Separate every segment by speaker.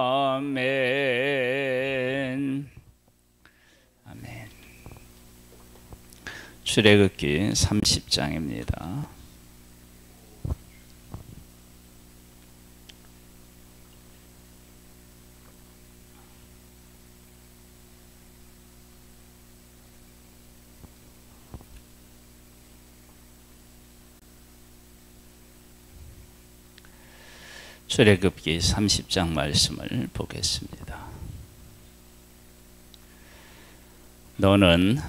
Speaker 1: 아멘. 아멘. 출애굽기 30장입니다. 출애굽기 30장 말씀을 보겠습니다. 너는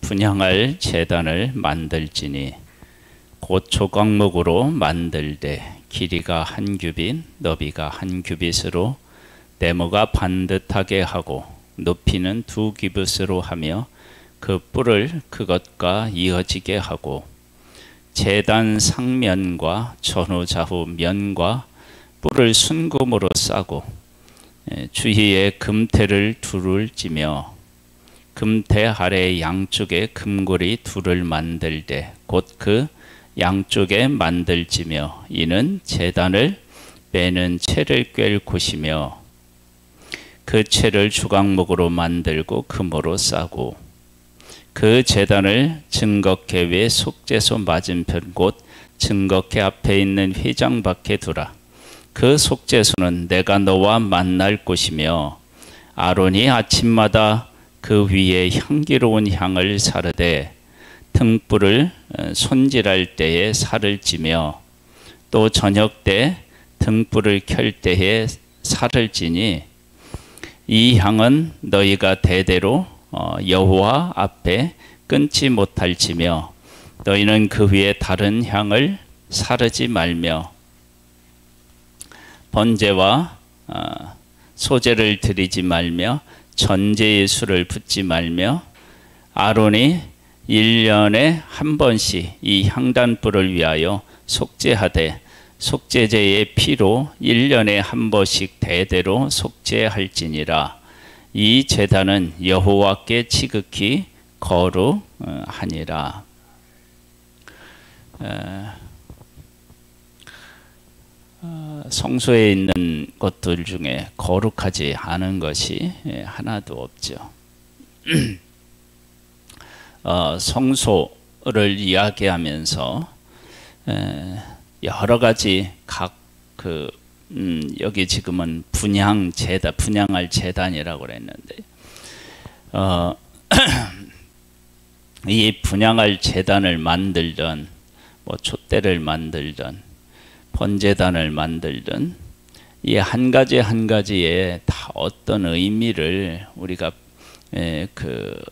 Speaker 1: 분향할 제단을 만들지니 곧 조각목으로 만들되 길이가 한 규빗 너비가 한 규빗으로 네모가 반듯하게 하고 높이는 2규빗으로 하며 그 뿔을 그것과 이어지게 하고 제단 상면과 전후 좌우 면과 뿔을 순금으로 싸고 주위에 금테를 둘을 찌며 금테 아래 양쪽에 금고리 둘을 만들되 곧 그 양쪽에 만들지며 이는 제단을 빼는 채를 꿰을 곳이며 그 채를 조각목으로 만들고 금으로 싸고 그 제단을 증거궤 외 속죄소 맞은편 곧 증거궤 앞에 있는 휘장 밖에 두라. 그 속죄소는 내가 너와 만날 곳이며 아론이 아침마다 그 위에 향기로운 향을 사르되 등불을 손질할 때에 살을 찌며 또 저녁 때 등불을 켤 때에 살을 찌니 이 향은 너희가 대대로 여호와 앞에 끊지 못할지며 너희는 그 위에 다른 향을 사르지 말며 번제와 소제를 드리지 말며 전제의 술을 붓지 말며 아론이 1년에 한 번씩 이 향단불을 위하여 속죄하되 속죄제의 피로 1년에 한 번씩 대대로 속죄할지니라. 이 제단은 여호와께 지극히 거룩하니라. 성소에 있는 것들 중에 거룩하지 않은 것이 하나도 없죠. 성소를 이야기하면서 여러 가지 여기 지금은 분향할 제단이라고 그랬는데 이 분향할 제단을 만들던 촛대를 만들던 번제단을 만들든 이 한 가지 한 가지에 다 어떤 의미를 우리가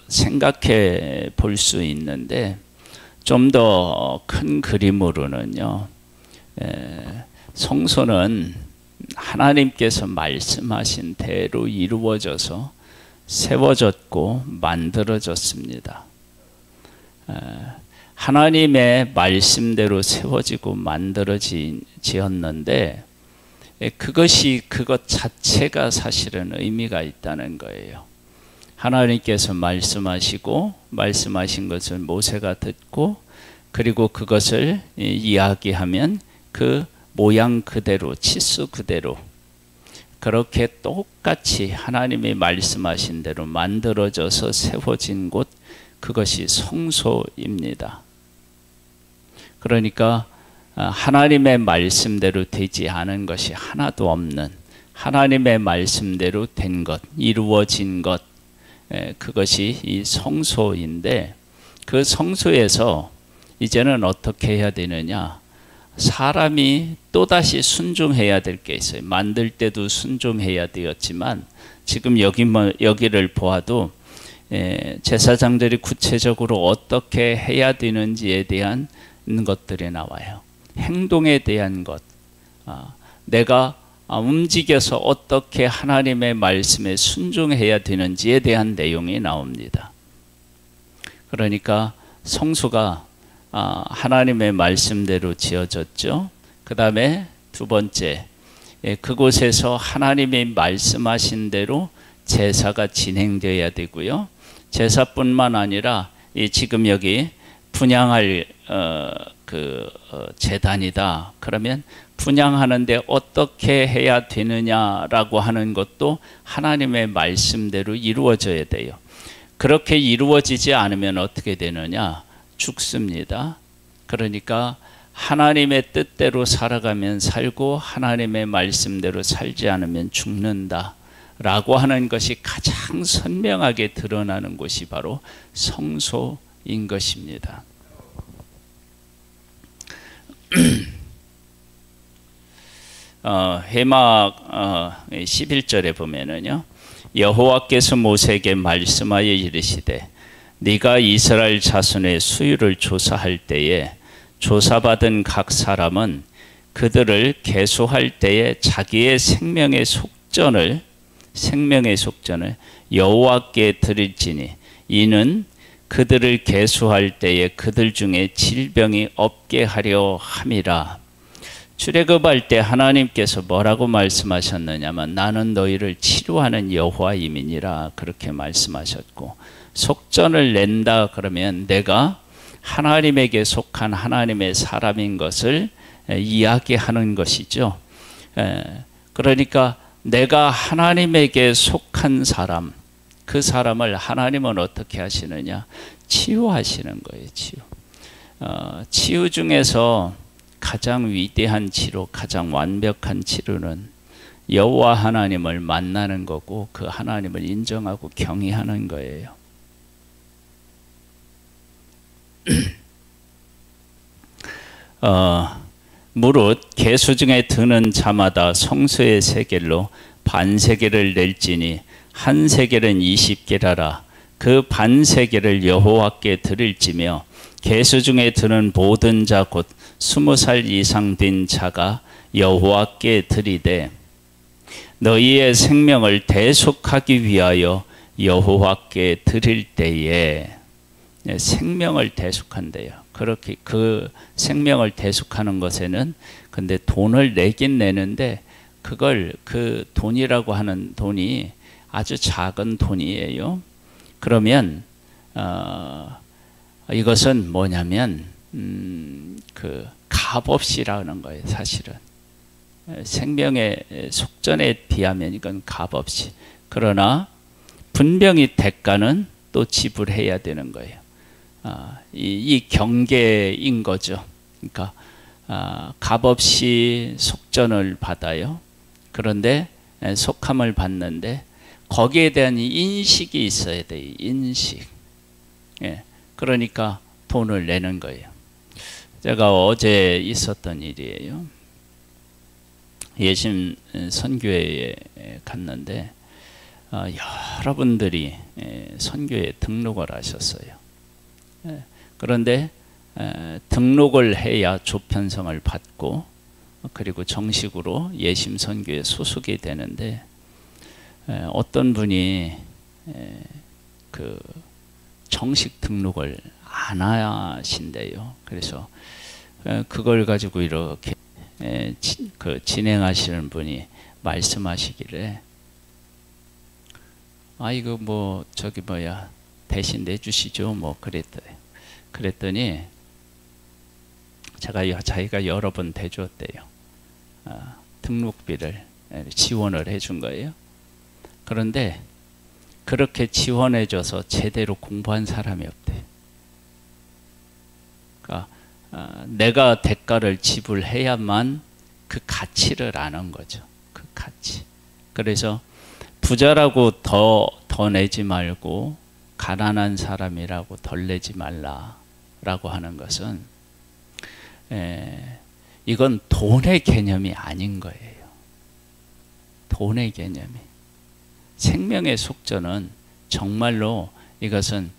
Speaker 1: 생각해 볼 수 있는데 좀 더 큰 그림으로는요, 성소는 하나님께서 말씀하신 대로 이루어져서 세워졌고 만들어졌습니다. 하나님의 말씀대로 세워지고 만들어지었는데 그것 자체가 사실은 의미가 있다는 거예요. 하나님께서 말씀하시고 말씀하신 것을 모세가 듣고 그리고 그것을 이야기하면 그 모양 그대로 치수 그대로 그렇게 똑같이 하나님이 말씀하신 대로 만들어져서 세워진 곳, 그것이 성소입니다. 그러니까 하나님의 말씀대로 되지 않은 것이 하나도 없는, 하나님의 말씀대로 된 것, 이루어진 것, 그것이 이 성소인데, 그 성소에서 이제는 어떻게 해야 되느냐, 사람이 또다시 순종해야 될 게 있어요. 만들 때도 순종해야 되었지만 지금 여기를 보아도 제사장들이 구체적으로 어떻게 해야 되는지에 대한 것들이 나와요. 행동에 대한 것, 내가 움직여서 어떻게 하나님의 말씀에 순종해야 되는지에 대한 내용이 나옵니다. 그러니까 성소가 하나님의 말씀대로 지어졌죠. 그 다음에 두 번째, 그곳에서 하나님이 말씀하신 대로 제사가 진행되어야 되고요. 제사뿐만 아니라 지금 여기 분향할 제단이다. 그러면 분양하는데 어떻게 해야 되느냐라고 하는 것도 하나님의 말씀대로 이루어져야 돼요. 그렇게 이루어지지 않으면 어떻게 되느냐? 죽습니다. 그러니까 하나님의 뜻대로 살아가면 살고 하나님의 말씀대로 살지 않으면 죽는다 라고 하는 것이 가장 선명하게 드러나는 곳이 바로 성소인 것입니다. 회막 11절에 보면은요, 여호와께서 모세에게 말씀하여 이르시되 네가 이스라엘 자손의 수유를 조사할 때에 조사받은 각 사람은 그들을 계수할 때에 자기의 생명의 속전을 여호와께 드릴지니 이는 그들을 계수할 때에 그들 중에 질병이 없게 하려 함이라. 출애굽할 때 하나님께서 뭐라고 말씀하셨느냐면 나는 너희를 치료하는 여호와임이니라 그렇게 말씀하셨고, 속전을 낸다 그러면 내가 하나님에게 속한 하나님의 사람인 것을 이야기하는 것이죠. 그러니까 내가 하나님에게 속한 사람, 그 사람을 하나님은 어떻게 하시느냐? 치유하시는 거예요. 치유 중에서 가장 위대한 치료, 가장 완벽한 치료는 여호와 하나님을 만나는 거고 그 하나님을 인정하고 경외하는 거예요. 무릇 계수 중에 드는 자마다 성소의 세겔로 반세겔을 낼지니 한 세겔은 20게라라. 그 반세겔을 여호와께 드릴지며 계수 중에 드는 모든 자 곧 20살 이상 된 자가 여호와께 드리되 너희의 생명을 대속하기 위하여 여호와께 드릴 때에, 생명을 대속한대요. 그렇게 그 생명을 대속하는 것에는 근데 돈을 내긴 내는데 그걸 그 돈이라고 하는 돈이 아주 작은 돈이에요. 그러면 이것은 뭐냐면 그 값없이라는 거예요. 사실은 생명의 속전에 비하면 이건 값없이. 그러나 분명히 대가는 또 지불해야 되는 거예요. 이 경계인 거죠. 그러니까 값없이 속전을 받아요. 그런데 속함을 받는데 거기에 대한 인식이 있어야 돼요. 인식. 그러니까 돈을 내는 거예요. 제가 어제 있었던 일이에요. 예심 선교회에 갔는데 여러분들이 선교에 등록을 하셨어요. 그런데 등록을 해야 조편성을 받고 그리고 정식으로 예심 선교에 소속이 되는데 어떤 분이 그 정식 등록을 안 하신대요. 그래서 그걸 가지고 이렇게 진행하시는 분이 말씀하시기를 이거 뭐 저기 뭐야 대신 내주시죠 뭐 그랬더니 자기가 여러 번 대주었대요. 등록비를 지원을 해준 거예요. 그런데 그렇게 지원해줘서 제대로 공부한 사람이 없대요. 그러니까 내가 대가를 지불해야만 그 가치를 아는 거죠. 그 가치. 그래서 부자라고 더 내지 말고 가난한 사람이라고 덜 내지 말라라고 하는 것은 이건 돈의 개념이 아닌 거예요. 돈의 개념이. 생명의 속전은 정말로 이것은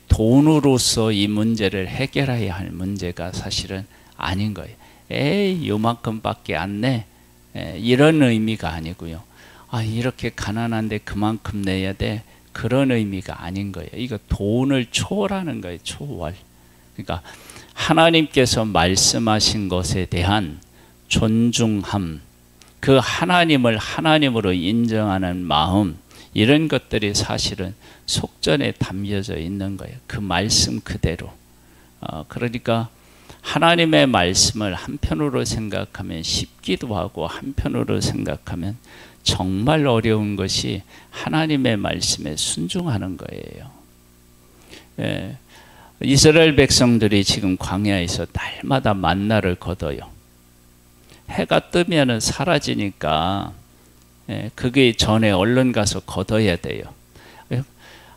Speaker 1: 돈으로서 이 문제를 해결해야 할 문제가 사실은 아닌 거예요. 에이 요만큼밖에 안 내. 이런 의미가 아니고요. 이렇게 가난한데 그만큼 내야 돼. 그런 의미가 아닌 거예요. 이거 돈을 초월하는 거예요. 초월. 그러니까 하나님께서 말씀하신 것에 대한 존중함, 그 하나님을 하나님으로 인정하는 마음, 이런 것들이 사실은 속전에 담겨져 있는 거예요. 그 말씀 그대로. 그러니까 하나님의 말씀을 한편으로 생각하면 쉽기도 하고 한편으로 생각하면 정말 어려운 것이 하나님의 말씀에 순종하는 거예요. 예, 이스라엘 백성들이 지금 광야에서 날마다 만나를 거둬요. 해가 뜨면 사라지니까 그게 전에 얼른 가서 거둬야 돼요.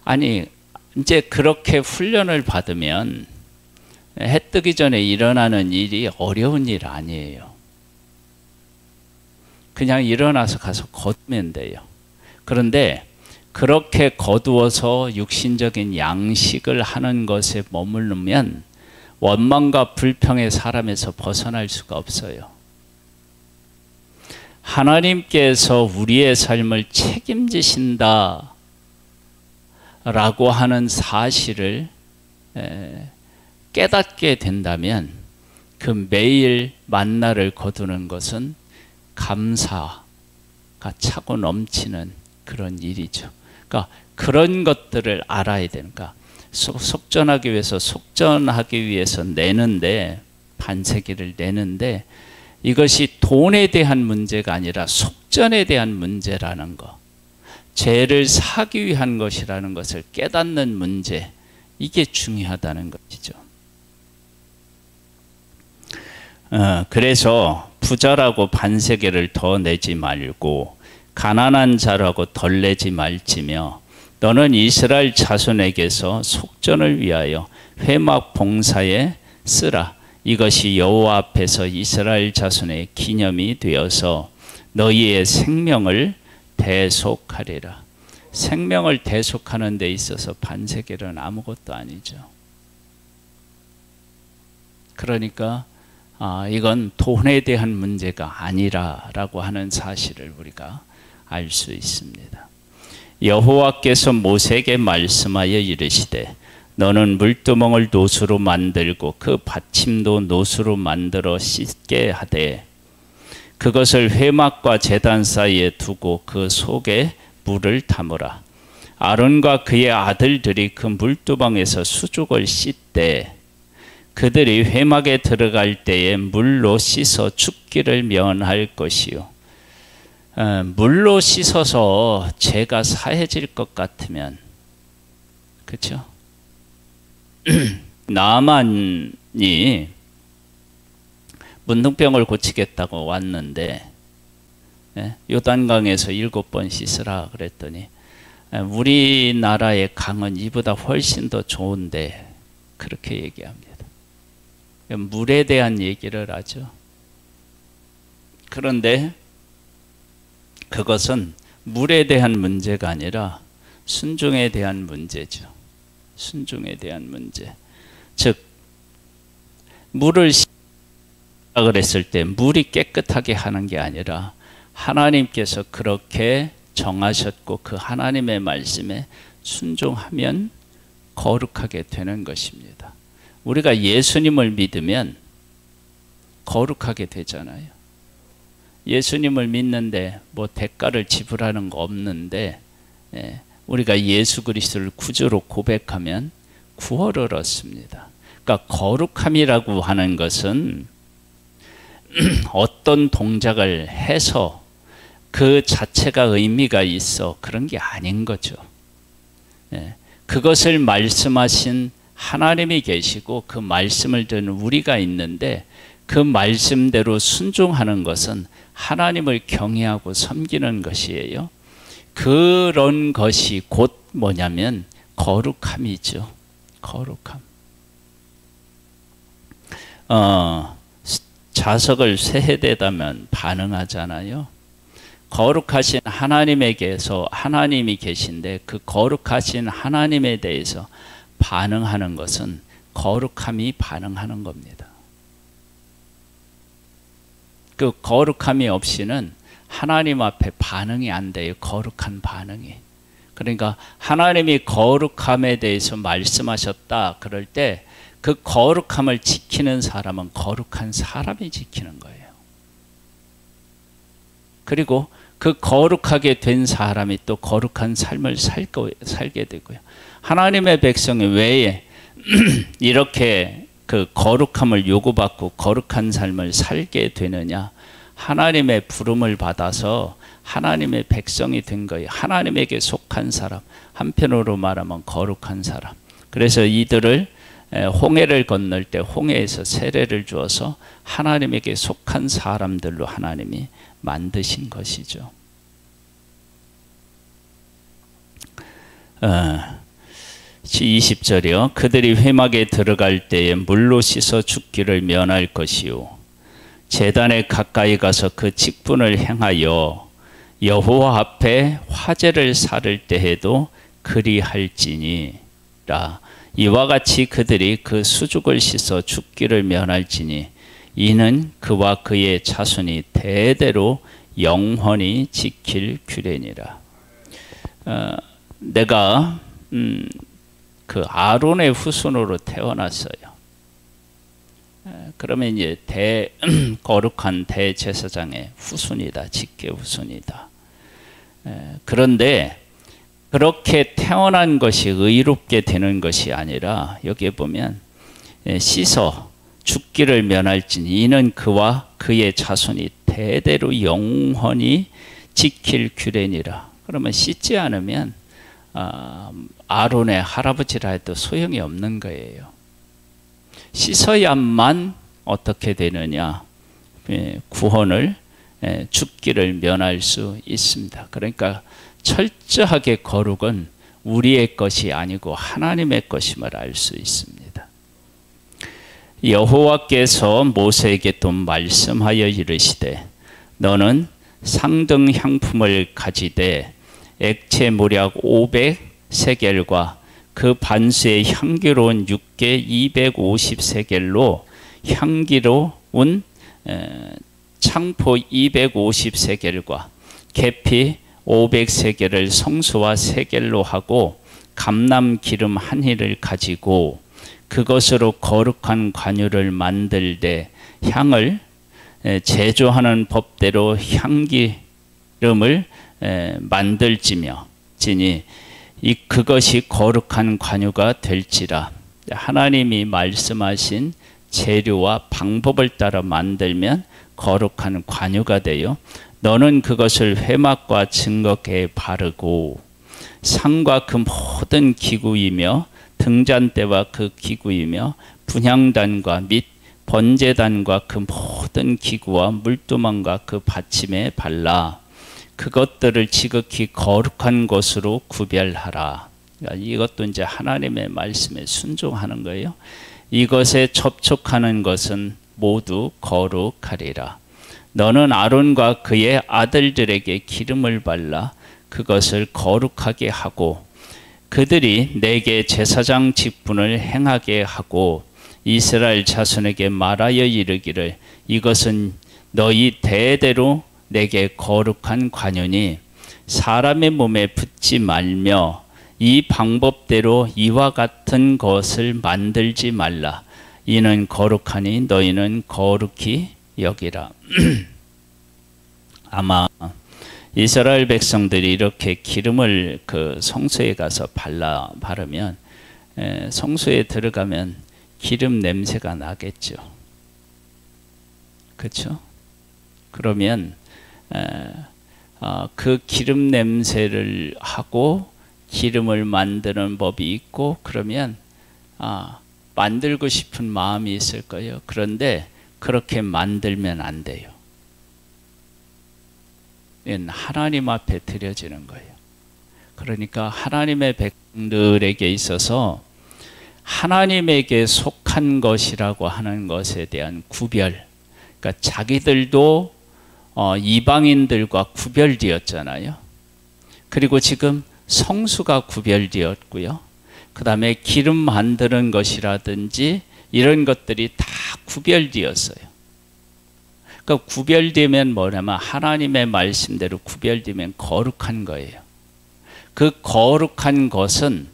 Speaker 1: 아니 이제 그렇게 훈련을 받으면 해 뜨기 전에 일어나는 일이 어려운 일 아니에요. 그냥 일어나서 가서 거두면 돼요. 그런데 그렇게 거두어서 육신적인 양식을 하는 것에 머무르면 원망과 불평의 사람에서 벗어날 수가 없어요. 하나님께서 우리의 삶을 책임지신다 라고 하는 사실을 깨닫게 된다면 그 매일 만나를 거두는 것은 감사가 차고 넘치는 그런 일이죠. 그러니까 그런 것들을 알아야 되니까 속전하기 위해서 내는데 반세기를 내는데 이것이 돈에 대한 문제가 아니라 속전에 대한 문제라는 거, 죄를 사기 위한 것이라는 것을 깨닫는 문제, 이게 중요하다는 것이죠. 그래서 부자라고 반세계를 더 내지 말고 가난한 자라고 덜 내지 말지며 너는 이스라엘 자손에게서 속전을 위하여 회막 봉사에 쓰라. 이것이 여호와 앞에서 이스라엘 자손의 기념이 되어서 너희의 생명을 대속하리라. 생명을 대속하는 데 있어서 반세계는 아무것도 아니죠. 그러니까 이건 돈에 대한 문제가 아니라라고 하는 사실을 우리가 알 수 있습니다. 여호와께서 모세에게 말씀하여 이르시되 너는 물두멍을 노수로 만들고 그 받침도 노수로 만들어 씻게 하되 그것을 회막과 제단 사이에 두고 그 속에 물을 담으라. 아론과 그의 아들들이 그 물두멍에서 수족을 씻되 그들이 회막에 들어갈 때에 물로 씻어 죽기를 면할 것이요. 물로 씻어서 죄가 사해질 것 같으면, 그렇죠? 나만이 문둥병을 고치겠다고 왔는데 요단강에서 7번 씻으라 그랬더니 우리나라의 강은 이보다 훨씬 더 좋은데 그렇게 얘기합니다. 물에 대한 얘기를 하죠. 그런데 그것은 물에 대한 문제가 아니라 순종에 대한 문제죠. 순종에 대한 문제. 즉 물을 씻으라 그랬을 때 물이 깨끗하게 하는 게 아니라 하나님께서 그렇게 정하셨고 그 하나님의 말씀에 순종하면 거룩하게 되는 것입니다. 우리가 예수님을 믿으면 거룩하게 되잖아요. 예수님을 믿는데 뭐 대가를 지불하는 거 없는데 우리가 예수 그리스도를 구주로 고백하면 구원을 얻습니다. 그러니까 거룩함이라고 하는 것은 어떤 동작을 해서 그 자체가 의미가 있어 그런 게 아닌 거죠. 그것을 말씀하신 하나님이 계시고 그 말씀을 듣는 우리가 있는데 그 말씀대로 순종하는 것은 하나님을 경외하고 섬기는 것이에요. 그런 것이 곧 뭐냐면 거룩함이죠. 거룩함. 자석을 세대다면 반응하잖아요. 거룩하신 하나님에게서 하나님이 계신데 그 거룩하신 하나님에 대해서 반응하는 것은 거룩함이 반응하는 겁니다. 그 거룩함이 없이는 하나님 앞에 반응이 안 돼요. 거룩한 반응이. 그러니까 하나님이 거룩함에 대해서 말씀하셨다 그럴 때 그 거룩함을 지키는 사람은 거룩한 사람이 지키는 거예요. 그리고 그 거룩하게 된 사람이 또 거룩한 삶을 살게 되고요. 하나님의 백성이 왜 이렇게 그 거룩함을 요구받고 거룩한 삶을 살게 되느냐? 하나님의 부름을 받아서 하나님의 백성이 된 거예요. 하나님에게 속한 사람, 한편으로 말하면 거룩한 사람. 그래서 이들을 홍해를 건널 때 홍해에서 세례를 주어서 하나님에게 속한 사람들로 하나님이 만드신 것이죠. 20절이요. 그들이 회막에 들어갈 때에 물로 씻어 죽기를 면할 것이요. 제단에 가까이 가서 그 직분을 행하여 여호와 앞에 화제를 살을 때에도 그리할지니라. 이와 같이 그들이 그 수죽을 씻어 죽기를 면할지니 이는 그와 그의 자손이 대대로 영원히 지킬 규례니라. 내가 그 아론의 후손으로 태어났어요. 그러면 이제 거룩한 대제사장의 후손이다, 직계 후손이다. 그런데 그렇게 태어난 것이 의롭게 되는 것이 아니라 여기에 보면 씻어 죽기를 면할지니 이는 그와 그의 자손이 대대로 영원히 지킬 규례니라. 그러면 씻지 않으면 아론의 할아버지라 해도 소용이 없는 거예요. 씻어야만 어떻게 되느냐? 구원을, 죽기를 면할 수 있습니다. 그러니까 철저하게 거룩은 우리의 것이 아니고 하나님의 것임을 알 수 있습니다. 여호와께서 모세에게 또 말씀하여 이르시되 너는 상등 향품을 가지되 액체 모략 500세겔과 그 반수의 향기로운 육개 250세겔로 향기로운 창포 250세겔과 계피 500세겔을 성수와 세겔로 하고 감람 기름 한 힐을 가지고 그것으로 거룩한 관유를 만들되 향을 제조하는 법대로 향기름을 만들지며 지니 그것이 거룩한 관유가 될지라. 하나님이 말씀하신 재료와 방법을 따라 만들면 거룩한 관유가 되어 너는 그것을 회막과 증거궤에 바르고 상과 그 모든 기구이며 등잔대와 그 기구이며 분향단과 및 번제단과 그 모든 기구와 물두멍과 그 받침에 발라 그것들을 지극히 거룩한 것으로 구별하라. 이것도 이제 하나님의 말씀에 순종하는 거예요. 이것에 접촉하는 것은 모두 거룩하리라. 너는 아론과 그의 아들들에게 기름을 발라 그것을 거룩하게 하고 그들이 내게 제사장 직분을 행하게 하고 이스라엘 자손에게 말하여 이르기를 이것은 너희 대대로 내게 거룩한 관유니 사람의 몸에 붙지 말며 이 방법대로 이와 같은 것을 만들지 말라. 이는 거룩하니 너희는 거룩히 여기라. 아마 이스라엘 백성들이 이렇게 기름을 그 성소에 가서 바르면 성소에 들어가면 기름 냄새가 나겠죠. 그렇죠? 그러면 그 기름 냄새를 하고 기름을 만드는 법이 있고 그러면 만들고 싶은 마음이 있을 거예요. 그런데 그렇게 만들면 안 돼요. 이건 하나님 앞에 드려지는 거예요. 그러니까 하나님의 백성들에게 있어서 하나님에게 속한 것이라고 하는 것에 대한 구별, 그러니까 자기들도 이방인들과 구별되었잖아요. 그리고 지금 성수가 구별되었고요. 그 다음에 기름 만드는 것이라든지 이런 것들이 다 구별되었어요. 그러니까 구별되면 뭐냐면 하나님의 말씀대로 구별되면 거룩한 거예요. 그 거룩한 것은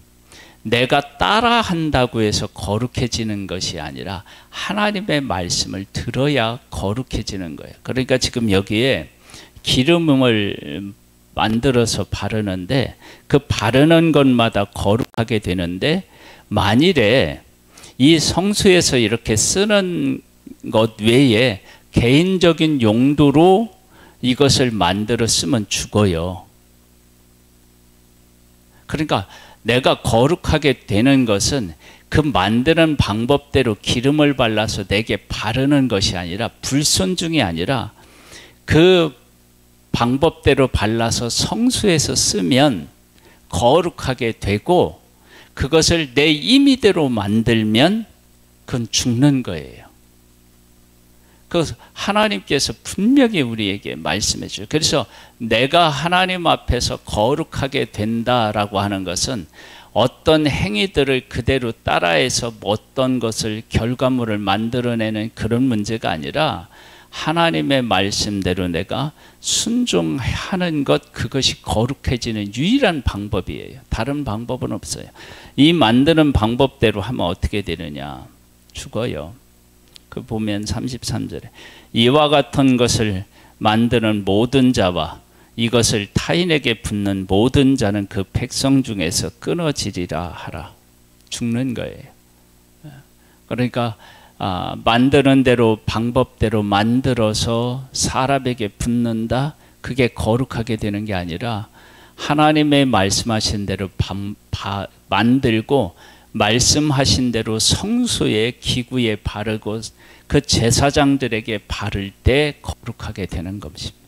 Speaker 1: 내가 따라한다고 해서 거룩해지는 것이 아니라 하나님의 말씀을 들어야 거룩해지는 거예요. 그러니까 지금 여기에 기름을 만들어서 바르는데 그 바르는 것마다 거룩하게 되는데 만일에 이 성소에서 이렇게 쓰는 것 외에 개인적인 용도로 이것을 만들어 쓰면 죽어요. 그러니까 내가 거룩하게 되는 것은 그 만드는 방법대로 기름을 발라서 내게 바르는 것이 아니라, 불순종이 아니라 그 방법대로 발라서 성소에서 쓰면 거룩하게 되고, 그것을 내 임의대로 만들면 그건 죽는 거예요. 그래서 하나님께서 분명히 우리에게 말씀해 주죠. 그래서 내가 하나님 앞에서 거룩하게 된다라고 하는 것은 어떤 행위들을 그대로 따라해서 어떤 것을 결과물을 만들어내는 그런 문제가 아니라, 하나님의 말씀대로 내가 순종하는 것, 그것이 거룩해지는 유일한 방법이에요. 다른 방법은 없어요. 이 만드는 방법대로 하면 어떻게 되느냐? 죽어요. 그 보면 33절에 이와 같은 것을 만드는 모든 자와 이것을 타인에게 붓는 모든 자는 그 백성 중에서 끊어지리라 하라. 죽는 거예요. 그러니까 만드는 대로, 방법대로 만들어서 사람에게 붓는다, 그게 거룩하게 되는 게 아니라 하나님의 말씀하신 대로 만들고 말씀하신 대로 성소에, 기구에 바르고 그 제사장들에게 바를 때 거룩하게 되는 것입니다.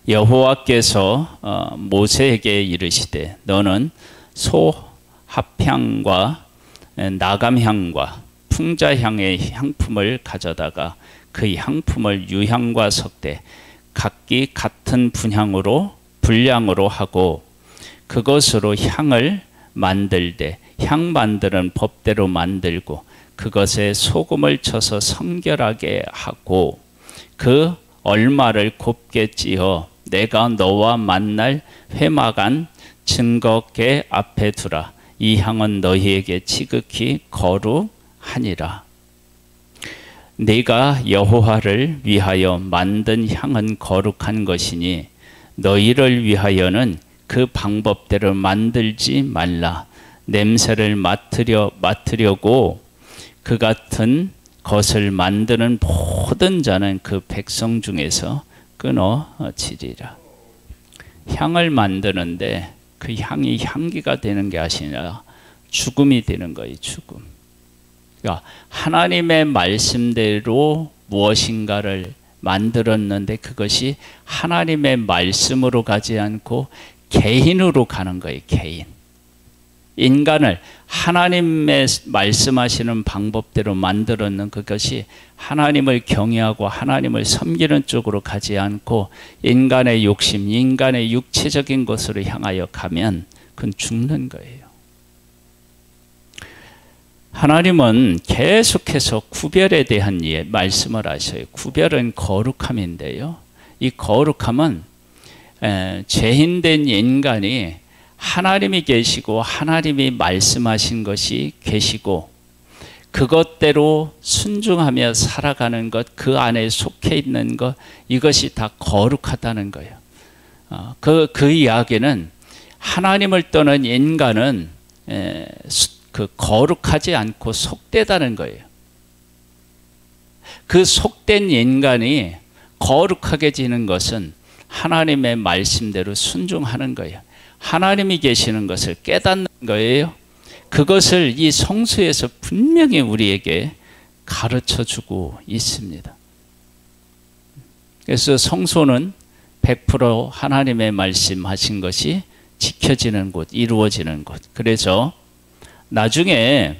Speaker 1: 여호와께서 모세에게 이르시되 너는 소 합향과 나감향과 풍자향의 향품을 가져다가 그 향품을 유향과 섞되 각기 같은 분량으로 하고 그것으로 향을 만들되 향 만드는 법대로 만들고 그것에 소금을 쳐서 성결하게 하고 그 얼마를 곱게 찌어 내가 너와 만날 회막안 증거궤 앞에 두라. 이 향은 너희에게 지극히 거룩하니라. 네가 여호와를 위하여 만든 향은 거룩한 것이니 너희를 위하여는 그 방법대로 만들지 말라. 냄새를 맡으려고 그 같은 것을 만드는 모든 자는 그 백성 중에서 끊어지리라. 향을 만드는데 그 향이 향기가 되는 게 아니라 죽음이 되는 거예요. 죽음. 그러니까 하나님의 말씀대로 무엇인가를 만들었는데 그것이 하나님의 말씀으로 가지 않고 개인으로 가는 거예요. 개인. 인간을 하나님의 말씀하시는 방법대로 만들었는 그것이 하나님을 경외하고 하나님을 섬기는 쪽으로 가지 않고 인간의 욕심, 인간의 육체적인 것으로 향하여 가면 그건 죽는 거예요. 하나님은 계속해서 구별에 대한 말씀을 하셔요. 구별은 거룩함인데요. 이 거룩함은 죄인된 인간이 하나님이 계시고 하나님이 말씀하신 것이 계시고 그것대로 순종하며 살아가는 것, 그 안에 속해 있는 것, 이것이 다 거룩하다는 거예요. 그 이야기는 하나님을 떠난 인간은 거룩하지 않고 속되다는 거예요. 그 속된 인간이 거룩하게지는 것은 하나님의 말씀대로 순종하는 거예요. 하나님이 계시는 것을 깨닫는 거예요. 그것을 이 성수에서 분명히 우리에게 가르쳐주고 있습니다. 그래서 성소는 100% 하나님의 말씀하신 것이 지켜지는 곳, 이루어지는 곳. 그래서 나중에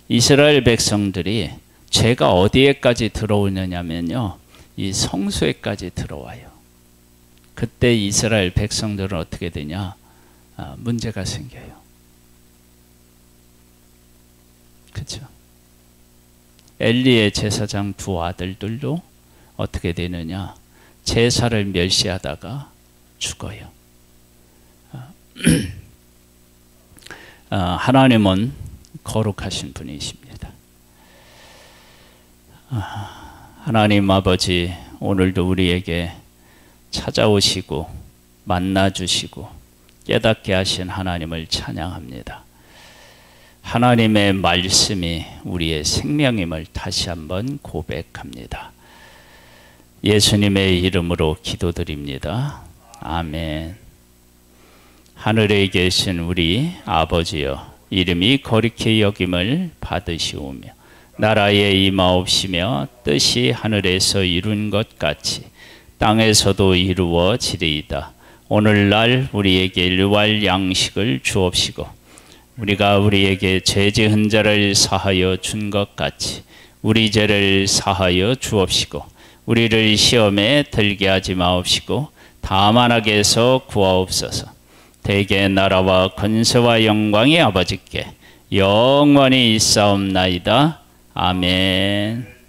Speaker 1: 이스라엘 백성들이 죄가 어디에까지 들어오느냐면요, 이 성소에까지 들어와요. 그때 이스라엘 백성들은 어떻게 되냐? 문제가 생겨요. 그렇죠? 엘리의 제사장 두 아들들도 어떻게 되느냐? 제사를 멸시하다가 죽어요. 하나님은 거룩하신 분이십니다. 하나님 아버지, 오늘도 우리에게 찾아오시고 만나주시고 깨닫게 하신 하나님을 찬양합니다. 하나님의 말씀이 우리의 생명임을 다시 한번 고백합니다. 예수님의 이름으로 기도드립니다. 아멘. 하늘에 계신 우리 아버지여, 이름이 거룩히 여김을 받으시오며 나라에 임하옵시며 뜻이 하늘에서 이룬 것 같이 땅에서도 이루어지리이다. 오늘날 우리에게 일용할 양식을 주옵시고 우리가 우리에게 죄 지은 자를 사하여 준 것 같이 우리 죄를 사하여 주옵시고 우리를 시험에 들게 하지 마옵시고 다만 악에서 구하옵소서. 대개 나라와 권세와 영광이 아버지께 영원히 있사옵나이다. 아멘.